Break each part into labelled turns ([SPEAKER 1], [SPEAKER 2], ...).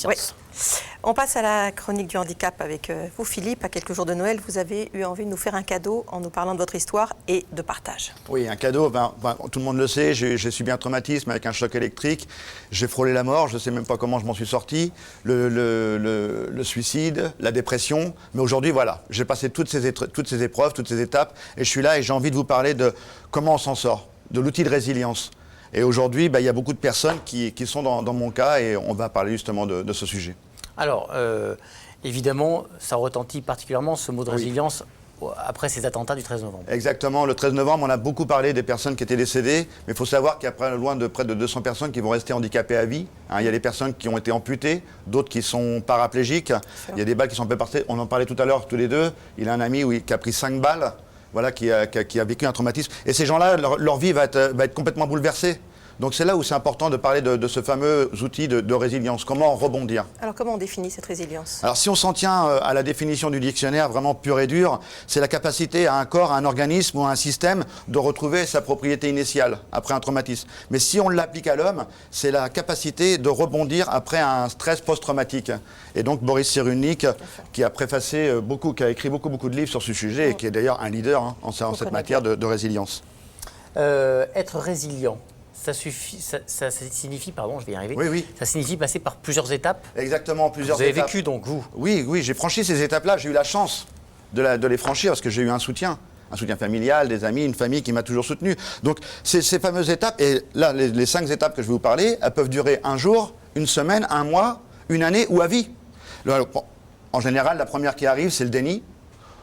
[SPEAKER 1] Oui.
[SPEAKER 2] Sciences.
[SPEAKER 1] On passe à la chronique du handicap avec vous, Philippe. À quelques jours de Noël, vous avez eu envie de nous faire un cadeau en nous parlant de votre histoire et de partage.
[SPEAKER 3] Oui, un cadeau, tout le monde le sait, j'ai subi un traumatisme avec un choc électrique, j'ai frôlé la mort, je ne sais même pas comment je m'en suis sorti, le suicide, la dépression, mais aujourd'hui, voilà, j'ai passé toutes ces épreuves, toutes ces étapes, et je suis là et j'ai envie de vous parler de comment on s'en sort, de l'outil de résilience. Et aujourd'hui, il y a beaucoup de personnes qui sont dans mon cas et on va parler justement de ce sujet.
[SPEAKER 2] Alors, évidemment, ça retentit particulièrement ce mot de résilience après ces attentats du 13 novembre.
[SPEAKER 3] Exactement, le 13 novembre, on a beaucoup parlé des personnes qui étaient décédées, mais il faut savoir qu'il y a loin de près de 200 personnes qui vont rester handicapées à vie. Il y a des personnes qui ont été amputées, d'autres qui sont paraplégiques, il y a des balles qui sont parties, on en parlait tout à l'heure tous les deux, il a un ami qui a pris 5 balles, voilà, qui a vécu un traumatisme, et ces gens-là, leur vie va être complètement bouleversée. Donc c'est là où c'est important de parler de ce fameux outil de résilience. Comment rebondir?
[SPEAKER 1] Alors comment on définit cette résilience?
[SPEAKER 3] Alors si on s'en tient à la définition du dictionnaire vraiment pure et dure, c'est la capacité à un corps, à un organisme ou à un système de retrouver sa propriété initiale après un traumatisme. Mais si on l'applique à l'homme, c'est la capacité de rebondir après un stress post-traumatique. Et donc Boris Cyrulnik, qui a préfacé qui a écrit beaucoup de livres sur ce sujet et qui est d'ailleurs un leader en cette matière de résilience.
[SPEAKER 2] Être résilient. Ça signifie, pardon, je vais y arriver.
[SPEAKER 3] Oui.
[SPEAKER 2] Ça signifie passer par plusieurs étapes.
[SPEAKER 3] Exactement, plusieurs
[SPEAKER 2] étapes. Vous avez
[SPEAKER 3] étapes.
[SPEAKER 2] vécu donc, vous?
[SPEAKER 3] Oui, j'ai franchi ces étapes-là. J'ai eu la chance de les franchir parce que j'ai eu un soutien familial, des amis, une famille qui m'a toujours soutenu. Donc, ces fameuses étapes, et là, les 5 étapes que je vais vous parler, elles peuvent durer un jour, une semaine, un mois, une année ou à vie. En général, la première qui arrive, c'est le déni.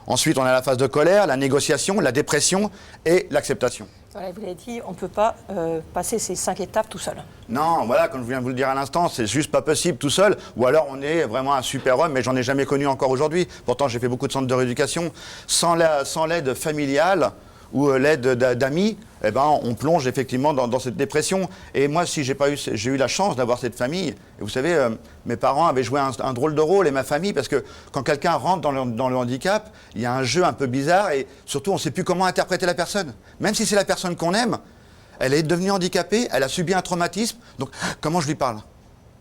[SPEAKER 3] Ensuite, on a la phase de colère, la négociation, la dépression et l'acceptation.
[SPEAKER 1] Voilà, vous l'avez dit, on ne peut pas passer ces 5 étapes tout seul.
[SPEAKER 3] Non, voilà, comme je viens de vous le dire à l'instant, c'est juste pas possible tout seul. Ou alors on est vraiment un super homme, mais j'en ai jamais connu encore aujourd'hui. Pourtant, j'ai fait beaucoup de centres de rééducation. Sans l'aide familiale ou l'aide d'amis, on plonge effectivement dans cette dépression. Et moi, si j'ai eu la chance d'avoir cette famille, et vous savez, mes parents avaient joué un drôle de rôle et ma famille, parce que quand quelqu'un rentre dans le handicap, il y a un jeu un peu bizarre et surtout, on ne sait plus comment interpréter la personne. Même si c'est la personne qu'on aime, elle est devenue handicapée, elle a subi un traumatisme, donc comment je lui parle?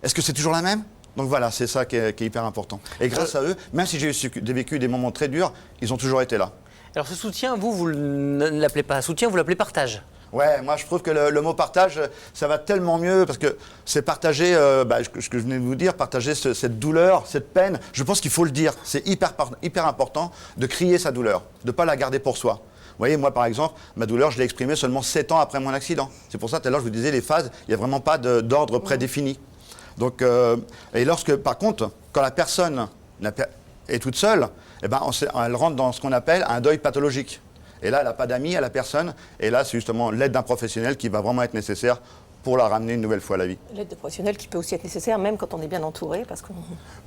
[SPEAKER 3] Est-ce que c'est toujours la même? Donc voilà, c'est ça qui est hyper important. Et grâce à eux, même si j'ai vécu des moments très durs, ils ont toujours été là. Alors
[SPEAKER 2] ce soutien, vous ne l'appelez pas soutien, vous l'appelez partage.
[SPEAKER 3] Ouais, moi je trouve que le mot partage, ça va tellement mieux parce que c'est partager, ce que je venais de vous dire, partager cette douleur, cette peine. Je pense qu'il faut le dire. C'est hyper important de crier sa douleur, de ne pas la garder pour soi. Vous voyez, moi par exemple, ma douleur, je l'ai exprimée seulement 7 ans après mon accident. C'est pour ça, tout à l'heure, je vous disais, les phases, il n'y a vraiment pas d'ordre prédéfini. Donc, et par contre, quand la personne est toute seule, elle rentre dans ce qu'on appelle un deuil pathologique. Et là, elle n'a pas d'amis à la personne. Et là, c'est justement l'aide d'un professionnel qui va vraiment être nécessaire pour la ramener une nouvelle fois à la vie.
[SPEAKER 1] L'aide de professionnel qui peut aussi être nécessaire, même quand on est bien entouré, parce que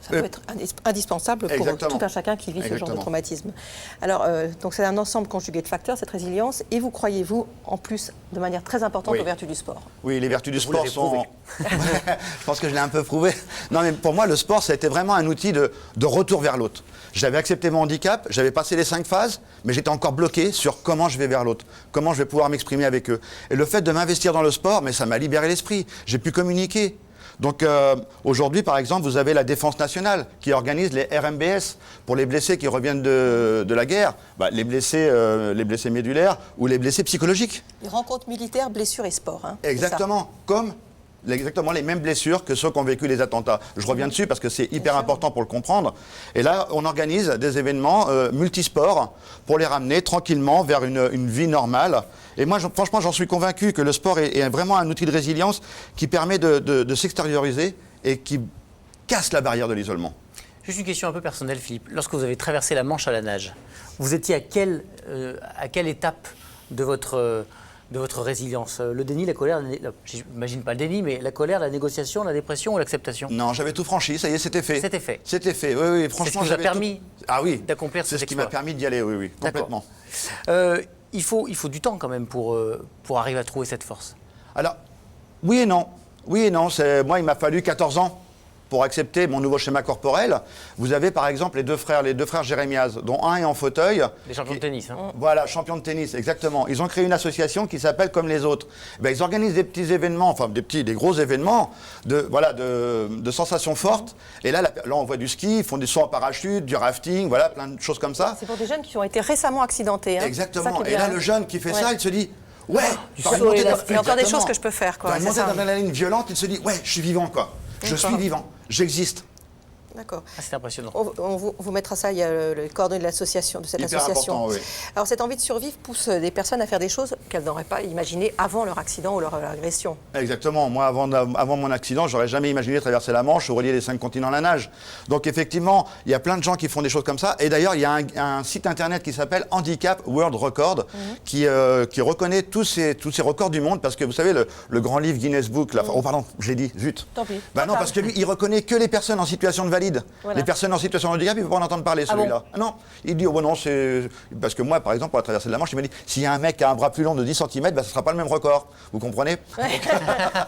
[SPEAKER 1] ça peut être indispensable pour tout un chacun qui vit ce genre de traumatisme. Alors, donc c'est un ensemble conjugué de facteurs, cette résilience, et vous croyez-vous, en plus, de manière très importante, aux vertus du sport?
[SPEAKER 3] Oui, les vertus du sport sont... Je pense que je l'ai un peu prouvé. Non, mais pour moi, le sport, ça a été vraiment un outil de retour vers l'autre. J'avais accepté mon handicap, j'avais passé les 5 phases, mais j'étais encore bloqué sur comment je vais vers l'autre, comment je vais pouvoir m'exprimer avec eux. Et le fait de m'investir dans le sport, mais ça m'a libéré l'esprit. J'ai pu communiquer. Donc aujourd'hui, par exemple, vous avez la Défense nationale qui organise les RMBS pour les blessés qui reviennent de la guerre, les blessés médulaires ou les blessés psychologiques.
[SPEAKER 1] Les rencontres militaires, blessures et sport. Hein,
[SPEAKER 3] exactement, exactement les mêmes blessures que ceux qui ont vécu les attentats. Je reviens dessus parce que c'est hyper important pour le comprendre. Et là, on organise des événements multisports pour les ramener tranquillement vers une vie normale. Et moi, franchement, j'en suis convaincu que le sport est vraiment un outil de résilience qui permet de s'extérioriser et qui casse la barrière de l'isolement.
[SPEAKER 2] Juste une question un peu personnelle, Philippe. Lorsque vous avez traversé la Manche à la nage, vous étiez à quelle étape de votre résilience? Le déni, la colère, j'imagine pas le déni, mais la colère, la négociation, la dépression ou l'acceptation?
[SPEAKER 3] Non, j'avais tout franchi, ça y est, c'était fait.
[SPEAKER 2] C'était fait.
[SPEAKER 3] C'était fait, oui, franchement.
[SPEAKER 2] C'est ce qui vous a permis d'accomplir
[SPEAKER 3] c'est ce qui m'a permis d'y aller, oui, complètement.
[SPEAKER 2] Il faut du temps quand même pour arriver à trouver cette force.
[SPEAKER 3] Alors, oui et non. Oui et non, moi il m'a fallu 14 ans. pour accepter mon nouveau schéma corporel. Vous avez par exemple les deux frères Jérémiaz, dont un est en fauteuil.
[SPEAKER 2] Des champions de tennis. Hein.
[SPEAKER 3] Voilà, champions de tennis, exactement. Ils ont créé une association qui s'appelle Comme les autres. Ils organisent des petits événements, enfin des gros événements de sensations fortes. Et là, on voit du ski, ils font des sauts en parachute, du rafting, voilà, plein de choses comme ça.
[SPEAKER 1] C'est pour des jeunes qui ont été récemment accidentés. Hein.
[SPEAKER 3] Exactement. Et là, le jeune qui fait ça, il se dit... Ouais,
[SPEAKER 1] il y a encore des choses que je peux faire.
[SPEAKER 3] Dans une montée d'adrénaline violente, il se dit, ouais, je suis vivant, quoi. Je suis vivant, j'existe.
[SPEAKER 1] D'accord.
[SPEAKER 2] Ah, c'est impressionnant.
[SPEAKER 1] On vous mettra ça, il y a le coordonnées de l'association, de cette
[SPEAKER 3] Hyper
[SPEAKER 1] association.
[SPEAKER 3] Important, oui.
[SPEAKER 1] Alors cette envie de survivre pousse des personnes à faire des choses qu'elles n'auraient pas imaginées avant leur accident ou leur agression.
[SPEAKER 3] Exactement. Moi, avant mon accident, j'aurais jamais imaginé traverser la Manche ou relier les 5 continents à la nage. Donc effectivement, il y a plein de gens qui font des choses comme ça. Et d'ailleurs, il y a un site internet qui s'appelle Handicap World Record qui reconnaît tous ces records du monde, parce que vous savez, le grand livre Guinness Book, oh pardon, j'ai dit, zut.
[SPEAKER 1] Tant pis.
[SPEAKER 3] Non, parce que lui, il reconnaît que les personnes en situation de valide. Voilà. Les personnes en situation de handicap, il ne peut pas en entendre parler, celui-là.
[SPEAKER 1] Bon
[SPEAKER 3] non, il dit, oh non, c'est... Parce que moi, par exemple, pour la traversée de la Manche, il m'a dit, s'il y a un mec qui a un bras plus long de 10 cm, ce ne sera pas le même record. Vous comprenez?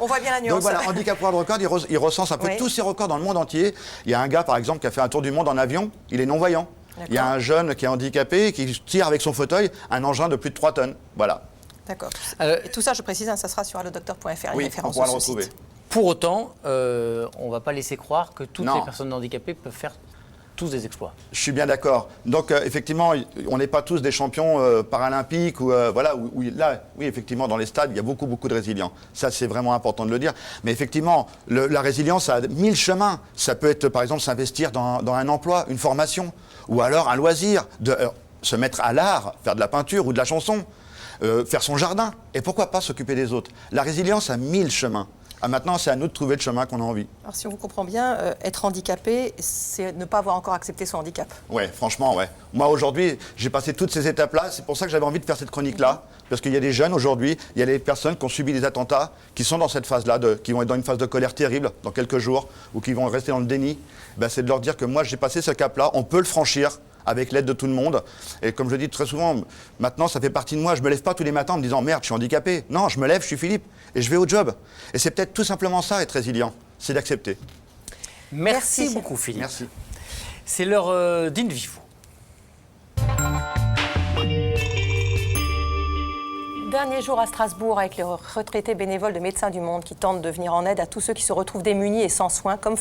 [SPEAKER 1] On voit bien la nuance.
[SPEAKER 3] Donc voilà, Handicap World Record, il recense un peu tous ces records dans le monde entier. Il y a un gars, par exemple, qui a fait un tour du monde en avion, il est non-voyant. Il y a un jeune qui est handicapé, qui tire avec son fauteuil un engin de plus de 3 tonnes. Voilà.
[SPEAKER 1] D'accord. Et tout ça, je précise, ça sera sur allodocteur.fr.
[SPEAKER 3] Oui, on pourra le retrouver.
[SPEAKER 2] Pour autant, on ne va pas laisser croire que toutes les personnes handicapées peuvent faire tous des exploits.
[SPEAKER 3] Je suis bien d'accord. Donc effectivement, on n'est pas tous des champions paralympiques ou voilà. Oui, effectivement, dans les stades, il y a beaucoup de résilients. Ça, c'est vraiment important de le dire. Mais effectivement, la résilience, ça a 1000 chemins. Ça peut être, par exemple, s'investir dans un emploi, une formation, ou alors un loisir, se mettre à l'art, faire de la peinture ou de la chanson, faire son jardin. Et pourquoi pas s'occuper des autres? La résilience a 1000 chemins. Maintenant, c'est à nous de trouver le chemin qu'on a envie.
[SPEAKER 1] Alors, si on vous comprend bien, être handicapé, c'est ne pas avoir encore accepté son handicap.
[SPEAKER 3] Oui, franchement, ouais. Moi, aujourd'hui, j'ai passé toutes ces étapes-là. C'est pour ça que j'avais envie de faire cette chronique-là. Parce qu'il y a des jeunes aujourd'hui, il y a des personnes qui ont subi des attentats, qui sont dans cette phase-là, qui vont être dans une phase de colère terrible dans quelques jours, ou qui vont rester dans le déni. C'est de leur dire que moi, j'ai passé ce cap-là, on peut le franchir avec l'aide de tout le monde. Et comme je dis très souvent, maintenant, ça fait partie de moi. Je ne me lève pas tous les matins en me disant « Merde, je suis handicapé ». Non, je me lève, je suis Philippe, et je vais au job. Et c'est peut-être tout simplement ça, être résilient. C'est d'accepter.
[SPEAKER 2] Merci beaucoup, Philippe.
[SPEAKER 3] Merci.
[SPEAKER 2] C'est l'heure d'Invivou.
[SPEAKER 1] Dernier jour à Strasbourg avec les retraités bénévoles de Médecins du Monde qui tentent de venir en aide à tous ceux qui se retrouvent démunis et sans soins, comme